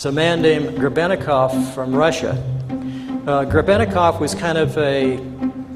It's a man named Grebennikov from Russia. Grebennikov was kind of a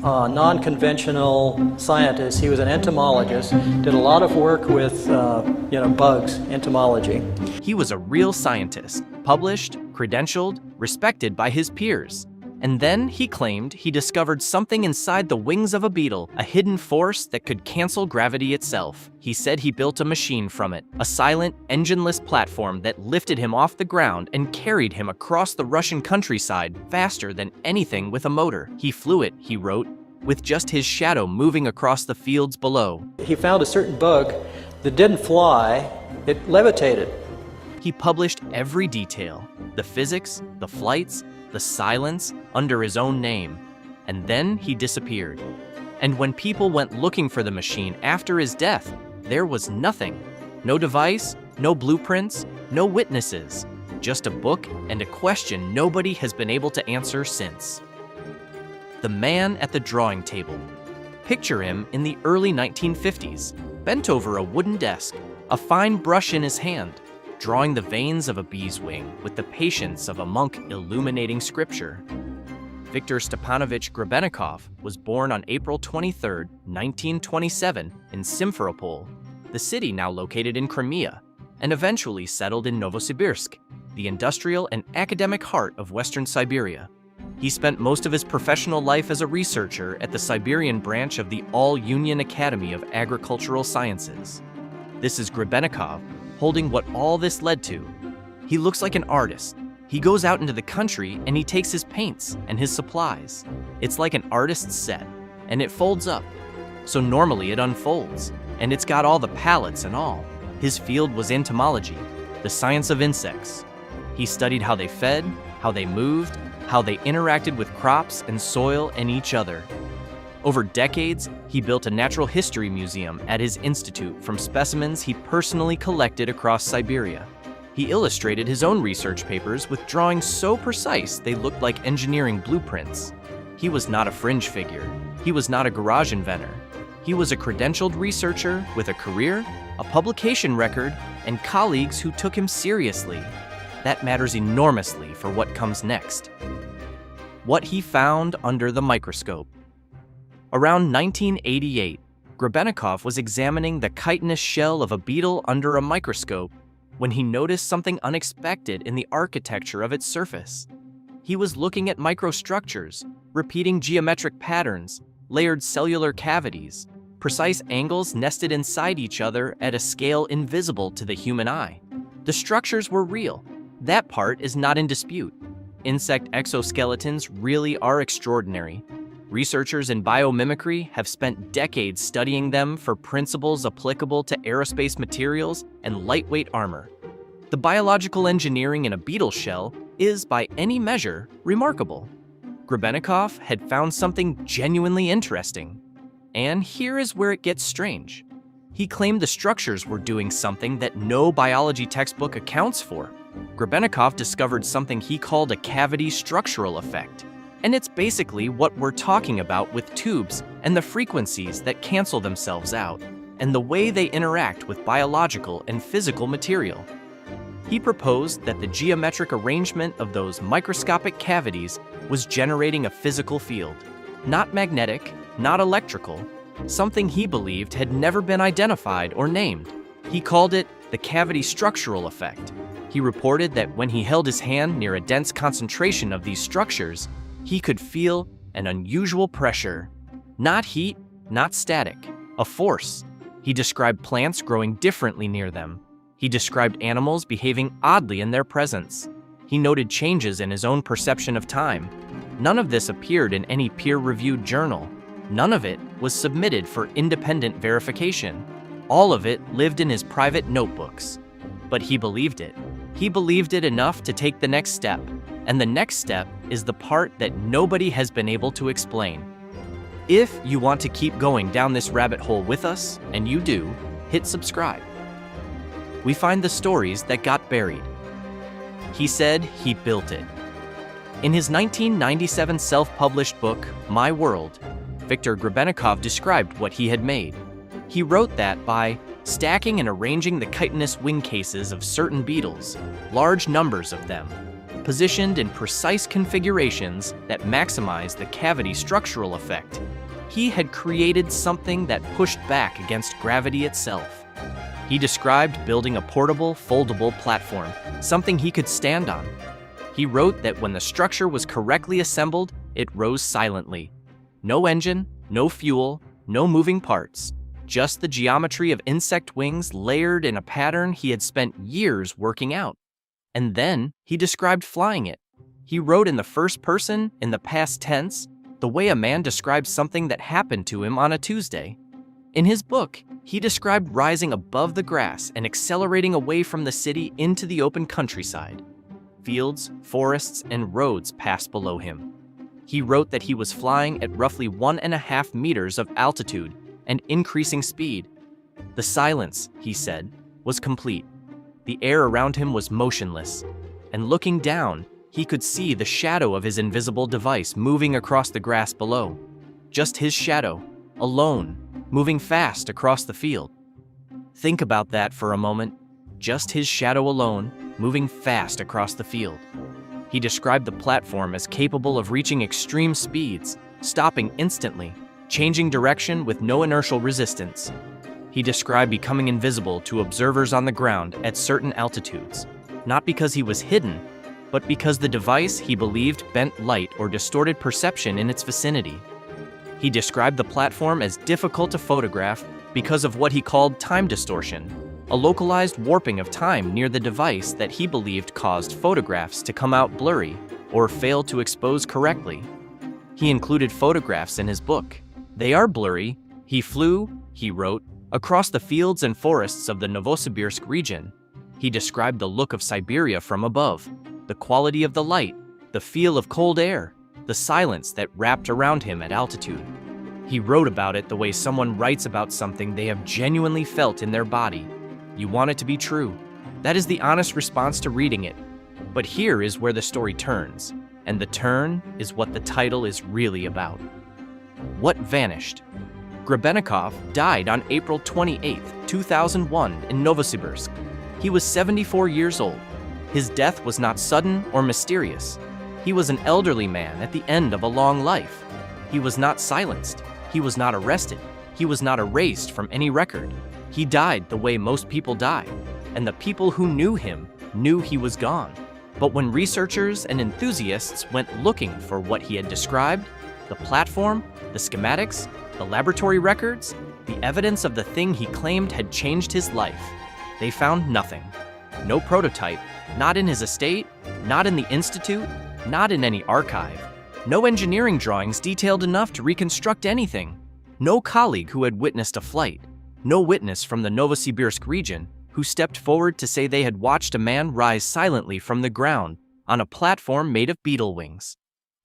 non-conventional scientist. He was an entomologist, did a lot of work with bugs, entomology. He was a real scientist, published, credentialed, respected by his peers. And then he claimed he discovered something inside the wings of a beetle, a hidden force that could cancel gravity itself. He said he built a machine from it, a silent, engineless platform that lifted him off the ground and carried him across the Russian countryside faster than anything with a motor. He flew it, he wrote, with just his shadow moving across the fields below. He found a certain bug that didn't fly, it levitated. He published every detail, the physics, the flights, the silence, under his own name, and then he disappeared. And when people went looking for the machine after his death, there was nothing. No device, no blueprints, no witnesses, just a book and a question nobody has been able to answer since. The man at the drawing table. Picture him in the early 1950s, bent over a wooden desk, a fine brush in his hand, drawing the veins of a bee's wing with the patience of a monk illuminating scripture. Viktor Stepanovich Grebennikov was born on April 23, 1927, in Simferopol, the city now located in Crimea, and eventually settled in Novosibirsk, the industrial and academic heart of Western Siberia. He spent most of his professional life as a researcher at the Siberian branch of the All-Union Academy of Agricultural Sciences. This is Grebennikov, holding what all this led to. He looks like an artist. He goes out into the country and he takes his paints and his supplies. It's like an artist's set, and it folds up. So normally it unfolds, and it's got all the palettes and all. His field was entomology, the science of insects. He studied how they fed, how they moved, how they interacted with crops and soil and each other. Over decades, he built a natural history museum at his institute from specimens he personally collected across Siberia. He illustrated his own research papers with drawings so precise they looked like engineering blueprints. He was not a fringe figure. He was not a garage inventor. He was a credentialed researcher with a career, a publication record, and colleagues who took him seriously. That matters enormously for what comes next. What he found under the microscope. Around 1988, Grebennikov was examining the chitinous shell of a beetle under a microscope when he noticed something unexpected in the architecture of its surface. He was looking at microstructures, repeating geometric patterns, layered cellular cavities, precise angles nested inside each other at a scale invisible to the human eye. The structures were real. That part is not in dispute. Insect exoskeletons really are extraordinary. Researchers in biomimicry have spent decades studying them for principles applicable to aerospace materials and lightweight armor. The biological engineering in a beetle shell is, by any measure, remarkable. Grebennikov had found something genuinely interesting. And here is where it gets strange. He claimed the structures were doing something that no biology textbook accounts for. Grebennikov discovered something he called a cavity structural effect. And it's basically what we're talking about with tubes and the frequencies that cancel themselves out, and the way they interact with biological and physical material. He proposed that the geometric arrangement of those microscopic cavities was generating a physical field, not magnetic, not electrical, something he believed had never been identified or named. He called it the cavity structural effect. He reported that when he held his hand near a dense concentration of these structures, he could feel an unusual pressure. Not heat, not static, a force. He described plants growing differently near them. He described animals behaving oddly in their presence. He noted changes in his own perception of time. None of this appeared in any peer-reviewed journal. None of it was submitted for independent verification. All of it lived in his private notebooks. But he believed it. He believed it enough to take the next step. And the next step is the part that nobody has been able to explain. If you want to keep going down this rabbit hole with us, and you do, hit subscribe. We find the stories that got buried. He said he built it. In his 1997 self-published book, My World, Viktor Grebennikov described what he had made. He wrote that by stacking and arranging the chitinous wing cases of certain beetles, large numbers of them, positioned in precise configurations that maximize the cavity structural effect. He had created something that pushed back against gravity itself. He described building a portable, foldable platform, something he could stand on. He wrote that when the structure was correctly assembled, it rose silently. No engine, no fuel, no moving parts, just the geometry of insect wings layered in a pattern he had spent years working out. And then he described flying it. He wrote in the first person, in the past tense, the way a man describes something that happened to him on a Tuesday. In his book, he described rising above the grass and accelerating away from the city into the open countryside. Fields, forests, and roads passed below him. He wrote that he was flying at roughly 1.5 meters of altitude and increasing speed. The silence, he said, was complete. The air around him was motionless, and looking down, he could see the shadow of his invisible device moving across the grass below. Just his shadow, alone, moving fast across the field. Think about that for a moment. Just his shadow alone, moving fast across the field. He described the platform as capable of reaching extreme speeds, stopping instantly, changing direction with no inertial resistance. He described becoming invisible to observers on the ground at certain altitudes, not because he was hidden, but because the device, he believed, bent light or distorted perception in its vicinity. He described the platform as difficult to photograph because of what he called time distortion, a localized warping of time near the device that he believed caused photographs to come out blurry or fail to expose correctly. He included photographs in his book. They are blurry. He flew, he wrote, across the fields and forests of the Novosibirsk region. He described the look of Siberia from above, the quality of the light, the feel of cold air, the silence that wrapped around him at altitude. He wrote about it the way someone writes about something they have genuinely felt in their body. You want it to be true. That is the honest response to reading it. But here is where the story turns, and the turn is what the title is really about. What vanished? Grebennikov died on April 28, 2001 in Novosibirsk. He was 74 years old. His death was not sudden or mysterious. He was an elderly man at the end of a long life. He was not silenced. He was not arrested. He was not erased from any record. He died the way most people die, and the people who knew him knew he was gone. But when researchers and enthusiasts went looking for what he had described, the platform, the schematics, the laboratory records, the evidence of the thing he claimed had changed his life, they found nothing. No prototype, not in his estate, not in the institute, not in any archive. No engineering drawings detailed enough to reconstruct anything. No colleague who had witnessed a flight. No witness from the Novosibirsk region who stepped forward to say they had watched a man rise silently from the ground on a platform made of beetle wings.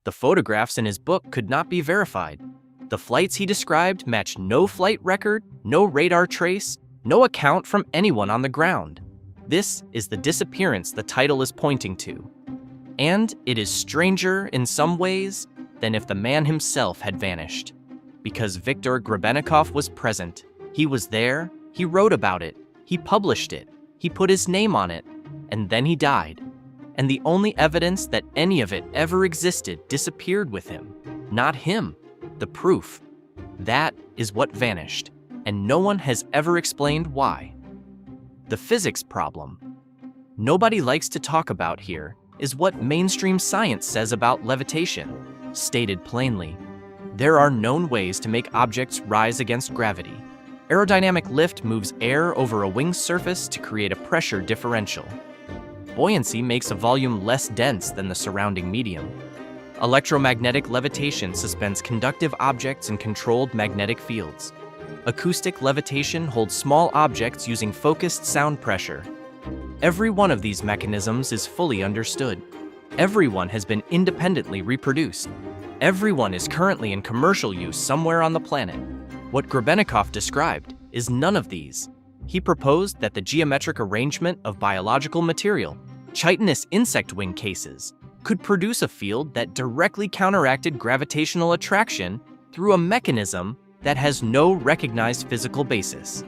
The photographs in his book could not be verified. The flights he described matched no flight record, no radar trace, no account from anyone on the ground. This is the disappearance the title is pointing to. And it is stranger in some ways than if the man himself had vanished. Because Viktor Grebennikov was present. He was there, he wrote about it, he published it, he put his name on it, and then he died. And the only evidence that any of it ever existed disappeared with him. Not him, the proof. That is what vanished, and no one has ever explained why. The physics problem. Nobody likes to talk about here is what mainstream science says about levitation. Stated plainly, there are known ways to make objects rise against gravity. Aerodynamic lift moves air over a wing's surface to create a pressure differential. Buoyancy makes a volume less dense than the surrounding medium. Electromagnetic levitation suspends conductive objects in controlled magnetic fields. Acoustic levitation holds small objects using focused sound pressure. Every one of these mechanisms is fully understood. Everyone has been independently reproduced. Everyone is currently in commercial use somewhere on the planet. What Grebennikov described is none of these. He proposed that the geometric arrangement of biological material, chitinous insect wing cases, could produce a field that directly counteracted gravitational attraction through a mechanism that has no recognized physical basis.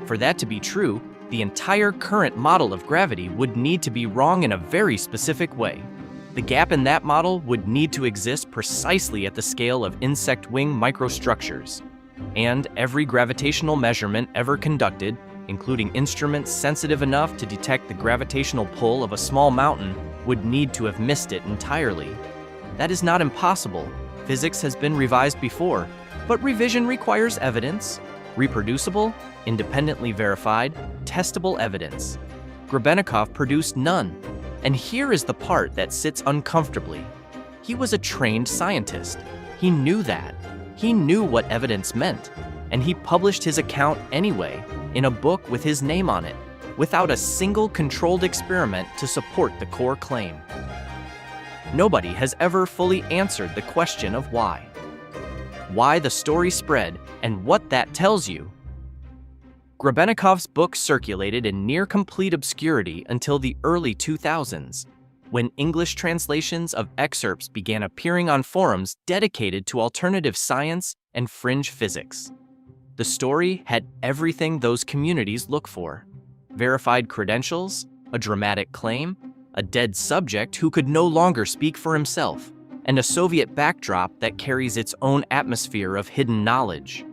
For that to be true, the entire current model of gravity would need to be wrong in a very specific way. The gap in that model would need to exist precisely at the scale of insect wing microstructures. And every gravitational measurement ever conducted, including instruments sensitive enough to detect the gravitational pull of a small mountain, would need to have missed it entirely. That is not impossible. Physics has been revised before, but revision requires evidence, reproducible, independently verified, testable evidence. Grebennikov produced none. And here is the part that sits uncomfortably. He was a trained scientist. He knew that. He knew what evidence meant, and he published his account anyway, in a book with his name on it, without a single controlled experiment to support the core claim. Nobody has ever fully answered the question of why. Why the story spread, and what that tells you. Grebennikov's book circulated in near-complete obscurity until the early 2000s, when English translations of excerpts began appearing on forums dedicated to alternative science and fringe physics. The story had everything those communities look for: verified credentials, a dramatic claim, a dead subject who could no longer speak for himself, and a Soviet backdrop that carries its own atmosphere of hidden knowledge.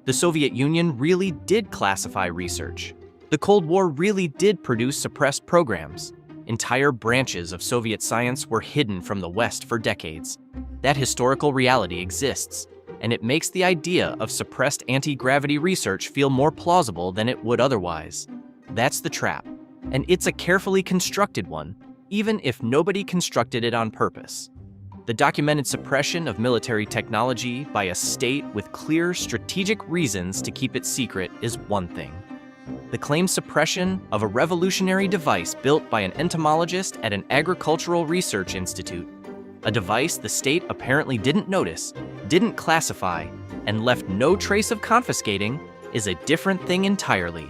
The Soviet Union really did classify research. The Cold War really did produce suppressed programs. Entire branches of Soviet science were hidden from the West for decades. That historical reality exists, and it makes the idea of suppressed anti-gravity research feel more plausible than it would otherwise. That's the trap, and it's a carefully constructed one, even if nobody constructed it on purpose. The documented suppression of military technology by a state with clear strategic reasons to keep it secret is one thing. The claimed suppression of a revolutionary device built by an entomologist at an agricultural research institute, a device the state apparently didn't notice, didn't classify, and left no trace of confiscating, is a different thing entirely.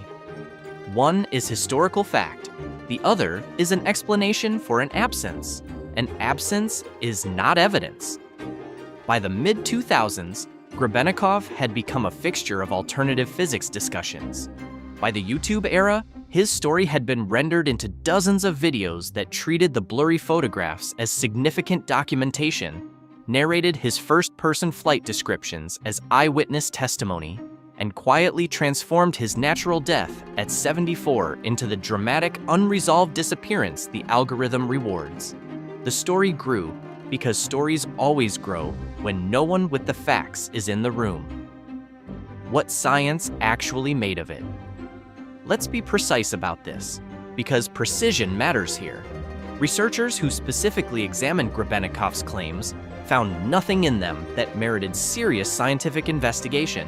One is historical fact, the other is an explanation for an absence. An absence is not evidence. By the mid-2000s, Grebennikov had become a fixture of alternative physics discussions. By the YouTube era, his story had been rendered into dozens of videos that treated the blurry photographs as significant documentation, narrated his first-person flight descriptions as eyewitness testimony, and quietly transformed his natural death at 74 into the dramatic, unresolved disappearance the algorithm rewards. The story grew because stories always grow when no one with the facts is in the room. What science actually made of it? Let's be precise about this, because precision matters here. Researchers who specifically examined Grebennikov's claims found nothing in them that merited serious scientific investigation.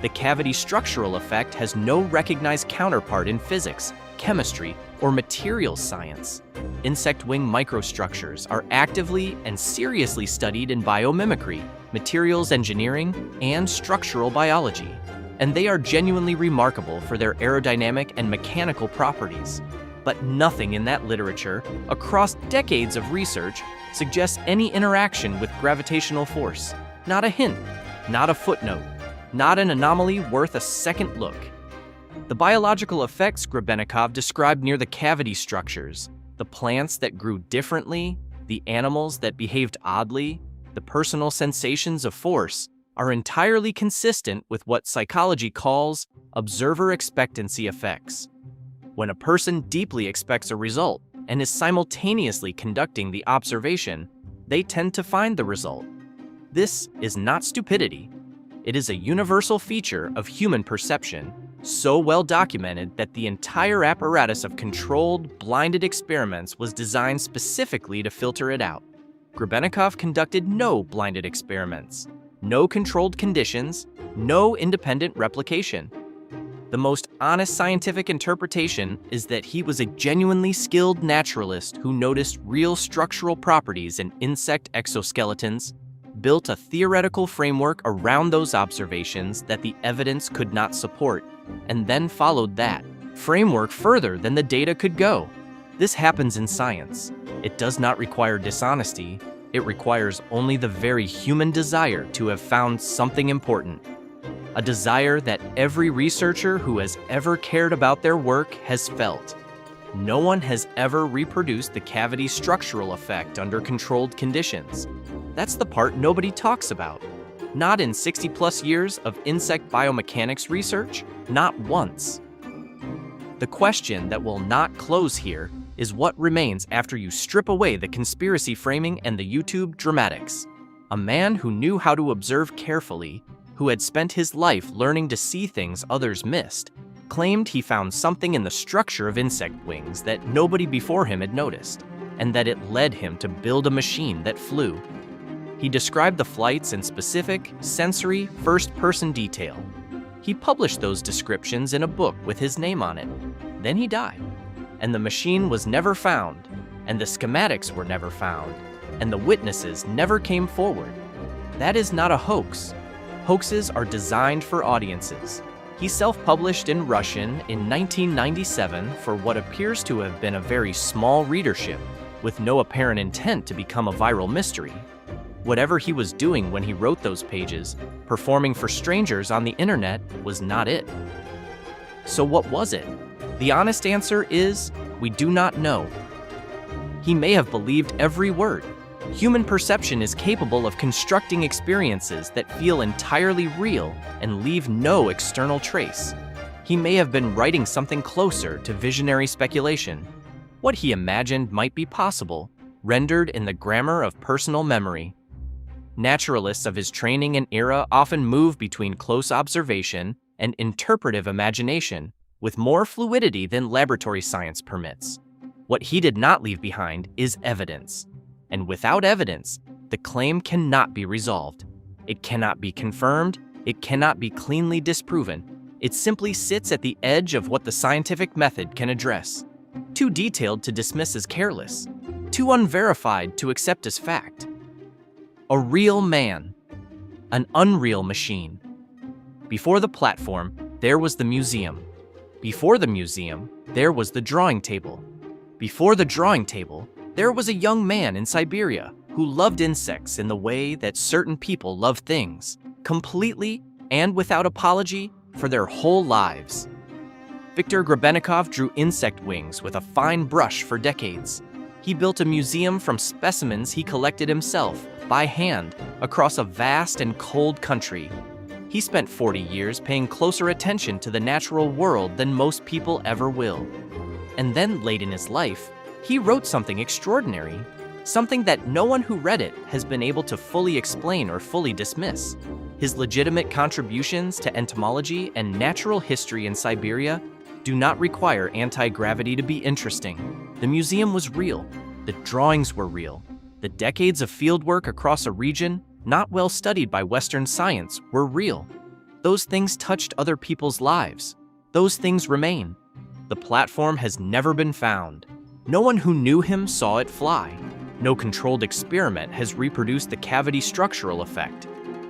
The cavity structural effect has no recognized counterpart in physics, chemistry, or materials science. Insect wing microstructures are actively and seriously studied in biomimicry, materials engineering, and structural biology, and they are genuinely remarkable for their aerodynamic and mechanical properties. But nothing in that literature, across decades of research, suggests any interaction with gravitational force. Not a hint, not a footnote, not an anomaly worth a second look. The biological effects Grebennikov described near the cavity structures, the plants that grew differently, the animals that behaved oddly, the personal sensations of force, are entirely consistent with what psychology calls observer expectancy effects. When a person deeply expects a result and is simultaneously conducting the observation, they tend to find the result. This is not stupidity. It is a universal feature of human perception, so well documented that the entire apparatus of controlled, blinded experiments was designed specifically to filter it out. Grebennikov conducted no blinded experiments, no controlled conditions, no independent replication. The most honest scientific interpretation is that he was a genuinely skilled naturalist who noticed real structural properties in insect exoskeletons, built a theoretical framework around those observations that the evidence could not support, and then followed that framework further than the data could go. This happens in science. It does not require dishonesty. It requires only the very human desire to have found something important. a desire that every researcher who has ever cared about their work has felt. No one has ever reproduced the cavity structural effect under controlled conditions. That's the part nobody talks about. Not in 60-plus years of insect biomechanics research, not once. The question that will not close here is what remains after you strip away the conspiracy framing and the YouTube dramatics. A man who knew how to observe carefully, who had spent his life learning to see things others missed, claimed he found something in the structure of insect wings that nobody before him had noticed, and that it led him to build a machine that flew. He described the flights in specific, sensory, first-person detail. He published those descriptions in a book with his name on it. Then he died, and the machine was never found, and the schematics were never found, and the witnesses never came forward. That is not a hoax. Hoaxes are designed for audiences. He self-published in Russian in 1997 for what appears to have been a very small readership, with no apparent intent to become a viral mystery. Whatever he was doing when he wrote those pages, performing for strangers on the internet, was not it. So what was it? The honest answer is, we do not know. He may have believed every word. Human perception is capable of constructing experiences that feel entirely real and leave no external trace. He may have been writing something closer to visionary speculation. What he imagined might be possible, rendered in the grammar of personal memory. Naturalists of his training and era often move between close observation and interpretive imagination with more fluidity than laboratory science permits. What he did not leave behind is evidence. And without evidence, the claim cannot be resolved. It cannot be confirmed. It cannot be cleanly disproven. It simply sits at the edge of what the scientific method can address. Too detailed to dismiss as careless. Too unverified to accept as fact. A real man. An unreal machine. Before the platform, there was the museum. Before the museum, there was the drawing table. Before the drawing table, there was a young man in Siberia who loved insects in the way that certain people love things, completely and without apology for their whole lives. Viktor Grebennikov drew insect wings with a fine brush for decades. He built a museum from specimens he collected himself, by hand, across a vast and cold country. He spent 40 years paying closer attention to the natural world than most people ever will. And then, late in his life, he wrote something extraordinary, something that no one who read it has been able to fully explain or fully dismiss. His legitimate contributions to entomology and natural history in Siberia do not require anti-gravity to be interesting. The museum was real. The drawings were real. The decades of fieldwork across a region not well studied by Western science were real. Those things touched other people's lives. Those things remain. The platform has never been found. No one who knew him saw it fly. No controlled experiment has reproduced the cavity structural effect.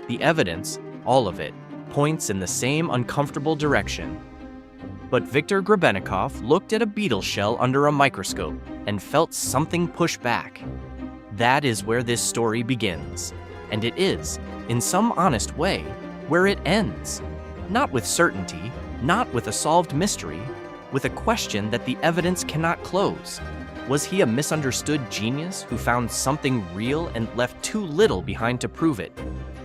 The evidence, all of it, points in the same uncomfortable direction. But Viktor Grebennikov looked at a beetle shell under a microscope and felt something push back. That is where this story begins. And it is, in some honest way, where it ends. Not with certainty, not with a solved mystery, with a question that the evidence cannot close. Was he a misunderstood genius who found something real and left too little behind to prove it?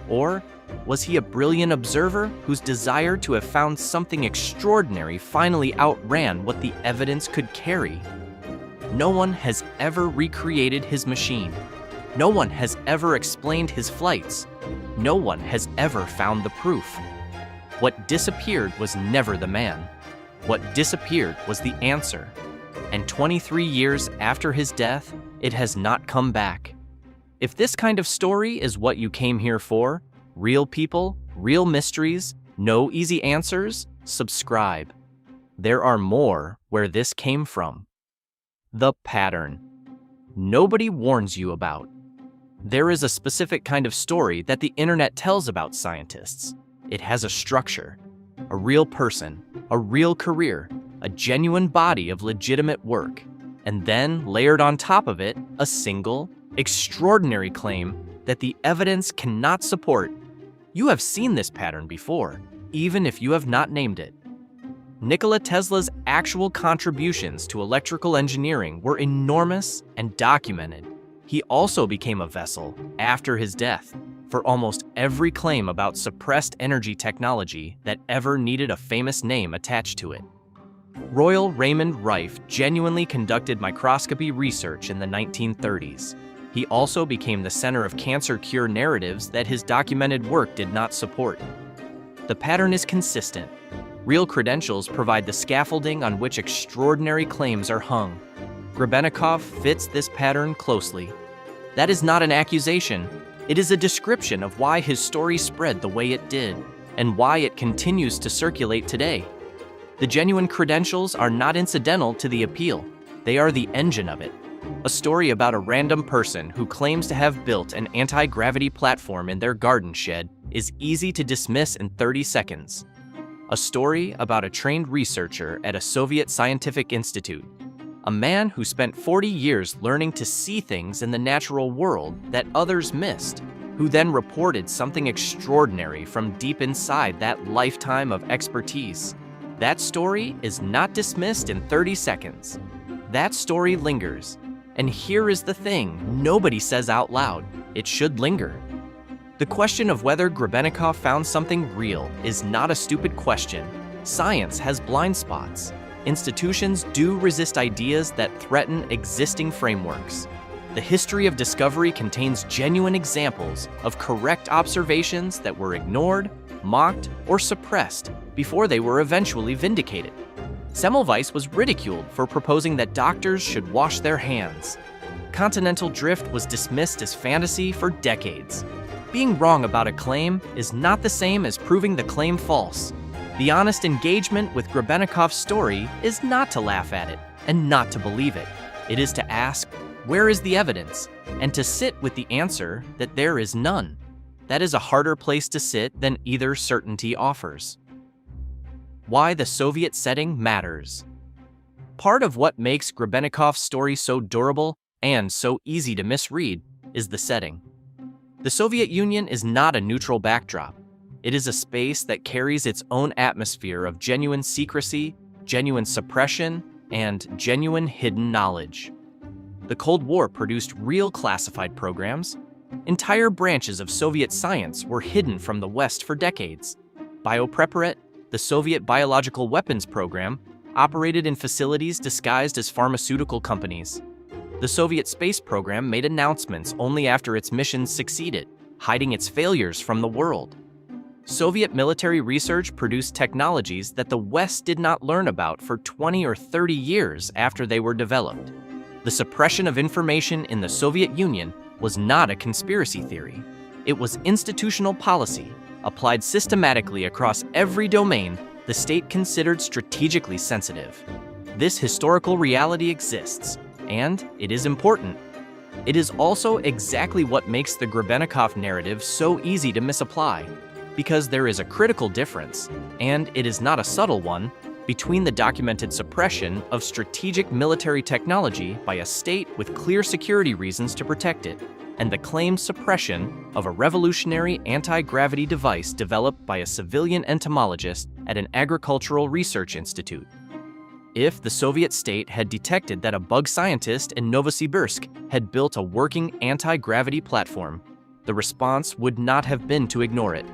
Or was he a brilliant observer whose desire to have found something extraordinary finally outran what the evidence could carry? No one has ever recreated his machine. No one has ever explained his flights. No one has ever found the proof. What disappeared was never the man. What disappeared was the answer. And 23 years after his death, it has not come back. If this kind of story is what you came here for, real people, real mysteries, no easy answers, subscribe. There are more where this came from. The pattern. Nobody warns you about. There is a specific kind of story that the internet tells about scientists. It has a structure, a real person, a real career, a genuine body of legitimate work, and then layered on top of it, a single, extraordinary claim that the evidence cannot support. You have seen this pattern before. even if you have not named it. Nikola Tesla's actual contributions to electrical engineering were enormous and documented. He also became a vessel, after his death, for almost every claim about suppressed energy technology that ever needed a famous name attached to it. Royal Raymond Rife genuinely conducted microscopy research in the 1930s. He also became the center of cancer cure narratives that his documented work did not support. The pattern is consistent. Real credentials provide the scaffolding on which extraordinary claims are hung. Grebennikov fits this pattern closely. That is not an accusation. It is a description of why his story spread the way it did, and why it continues to circulate today. The genuine credentials are not incidental to the appeal. They are the engine of it. A story about a random person who claims to have built an anti-gravity platform in their garden shed is easy to dismiss in 30 seconds. A story about a trained researcher at a Soviet scientific institute. A man who spent 40 years learning to see things in the natural world that others missed, who then reported something extraordinary from deep inside that lifetime of expertise. That story is not dismissed in 30 seconds. That story lingers. And here is the thing nobody says out loud. It should linger. The question of whether Grebennikov found something real is not a stupid question. Science has blind spots. Institutions do resist ideas that threaten existing frameworks. The history of discovery contains genuine examples of correct observations that were ignored, mocked, or suppressed before they were eventually vindicated. Semmelweis was ridiculed for proposing that doctors should wash their hands. Continental drift was dismissed as fantasy for decades. Being wrong about a claim is not the same as proving the claim false. The honest engagement with Grebennikov's story is not to laugh at it and not to believe it. It is to ask, where is the evidence? And to sit with the answer that there is none. That is a harder place to sit than either certainty offers. Why the Soviet setting matters. Part of what makes Grebennikov's story so durable and so easy to misread is the setting. The Soviet Union is not a neutral backdrop. It is a space that carries its own atmosphere of genuine secrecy, genuine suppression, and genuine hidden knowledge. The Cold War produced real classified programs. Entire branches of Soviet science were hidden from the West for decades. Biopreparat, the Soviet biological weapons program, operated in facilities disguised as pharmaceutical companies. The Soviet space program made announcements only after its missions succeeded, hiding its failures from the world. Soviet military research produced technologies that the West did not learn about for 20 or 30 years after they were developed. The suppression of information in the Soviet Union was not a conspiracy theory. It was institutional policy, applied systematically across every domain the state considered strategically sensitive. This historical reality exists, and it is important. It is also exactly what makes the Grebennikov narrative so easy to misapply, because there is a critical difference, and it is not a subtle one, between the documented suppression of strategic military technology by a state with clear security reasons to protect it, and the claimed suppression of a revolutionary anti-gravity device developed by a civilian entomologist at an agricultural research institute. If the Soviet state had detected that a bug scientist in Novosibirsk had built a working anti-gravity platform, the response would not have been to ignore it.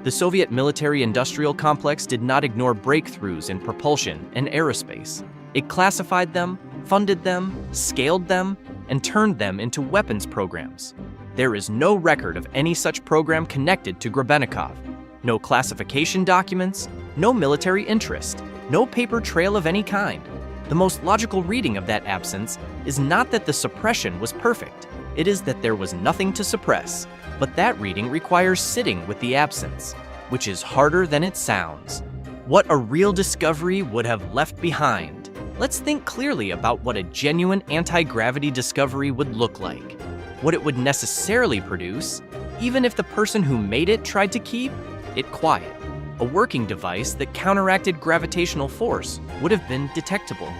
The Soviet military-industrial complex did not ignore breakthroughs in propulsion and aerospace. It classified them, funded them, scaled them, and turned them into weapons programs. There is no record of any such program connected to Grebennikov. No classification documents, no military interest, no paper trail of any kind. The most logical reading of that absence is not that the suppression was perfect. It is that there was nothing to suppress. But that reading requires sitting with the absence, which is harder than it sounds. What a real discovery would have left behind. Let's think clearly about what a genuine anti-gravity discovery would look like. What it would necessarily produce, even if the person who made it tried to keep it quiet. A working device that counteracted gravitational force would have been detectable.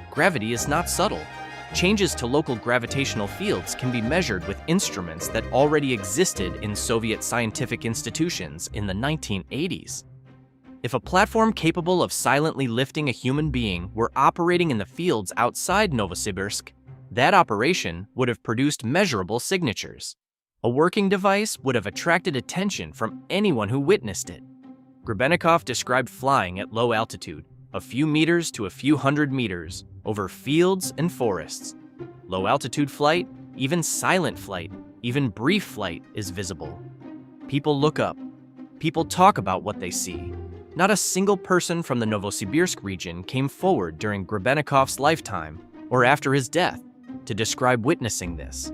Gravity is not subtle. Changes to local gravitational fields can be measured with instruments that already existed in Soviet scientific institutions in the 1980s. If a platform capable of silently lifting a human being were operating in the fields outside Novosibirsk, that operation would have produced measurable signatures. A working device would have attracted attention from anyone who witnessed it. Grebennikov described flying at low altitude, a few meters to a few hundred meters, over fields and forests. Low-altitude flight, even silent flight, even brief flight is visible. People look up. People talk about what they see. Not a single person from the Novosibirsk region came forward during Grebennikov's lifetime or after his death to describe witnessing this.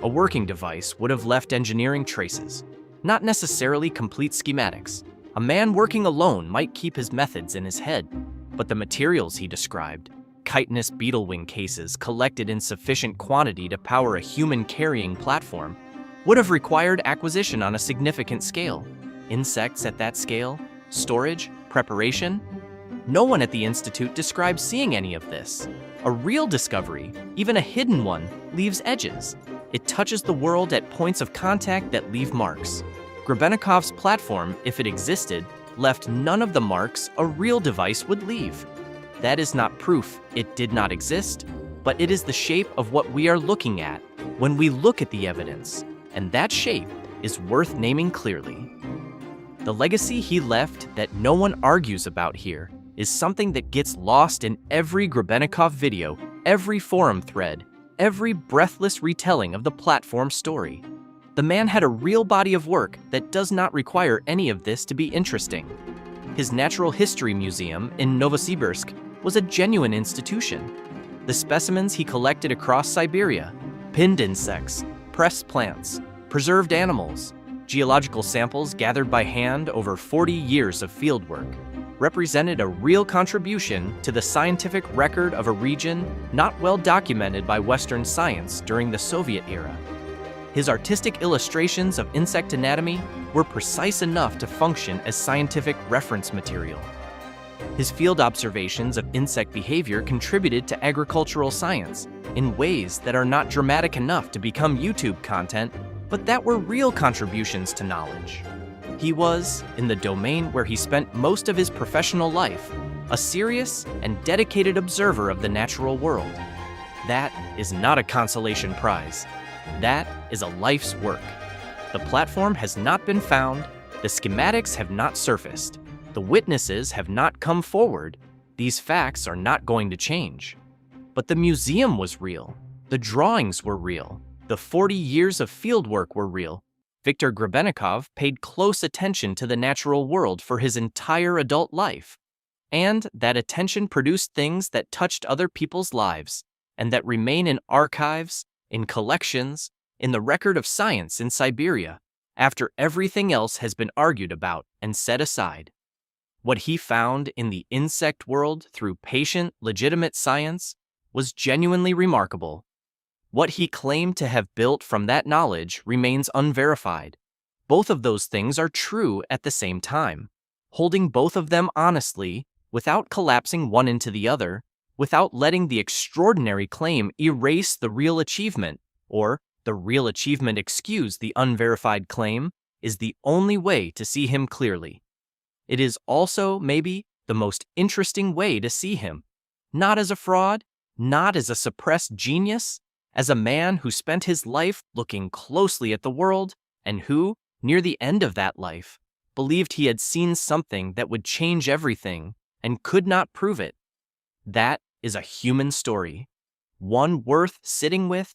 A working device would have left engineering traces, not necessarily complete schematics. A man working alone might keep his methods in his head, but the materials he described, chitinous beetle wing cases collected in sufficient quantity to power a human-carrying platform, would have required acquisition on a significant scale. Insects at that scale, storage, preparation. No one at the Institute describes seeing any of this. A real discovery, even a hidden one, leaves edges. It touches the world at points of contact that leave marks. Grebennikov's platform, if it existed, left none of the marks a real device would leave. That is not proof it did not exist, but it is the shape of what we are looking at when we look at the evidence, and that shape is worth naming clearly. The legacy he left that no one argues about here is something that gets lost in every Grebennikov video, every forum thread, every breathless retelling of the platform story. The man had a real body of work that does not require any of this to be interesting. His Natural History Museum in Novosibirsk was a genuine institution. The specimens he collected across Siberia, pinned insects, pressed plants, preserved animals, geological samples gathered by hand over 40 years of fieldwork, represented a real contribution to the scientific record of a region not well documented by Western science during the Soviet era. His artistic illustrations of insect anatomy were precise enough to function as scientific reference material. His field observations of insect behavior contributed to agricultural science in ways that are not dramatic enough to become YouTube content, but that were real contributions to knowledge. He was, in the domain where he spent most of his professional life, a serious and dedicated observer of the natural world. That is not a consolation prize. That is a life's work. The platform has not been found, the schematics have not surfaced, the witnesses have not come forward. These facts are not going to change. But the museum was real, the drawings were real, the 40 years of fieldwork were real. Viktor Grebennikov paid close attention to the natural world for his entire adult life, and that attention produced things that touched other people's lives, and that remain in archives, in collections, in the record of science in Siberia, after everything else has been argued about and set aside. What he found in the insect world through patient, legitimate science was genuinely remarkable. What he claimed to have built from that knowledge remains unverified. Both of those things are true at the same time. Holding both of them honestly, without collapsing one into the other, without letting the extraordinary claim erase the real achievement, or the real achievement excuse the unverified claim, is the only way to see him clearly. It is also, maybe, the most interesting way to see him. Not as a fraud, not as a suppressed genius, as a man who spent his life looking closely at the world and who, near the end of that life, believed he had seen something that would change everything and could not prove it. That is a human story, one worth sitting with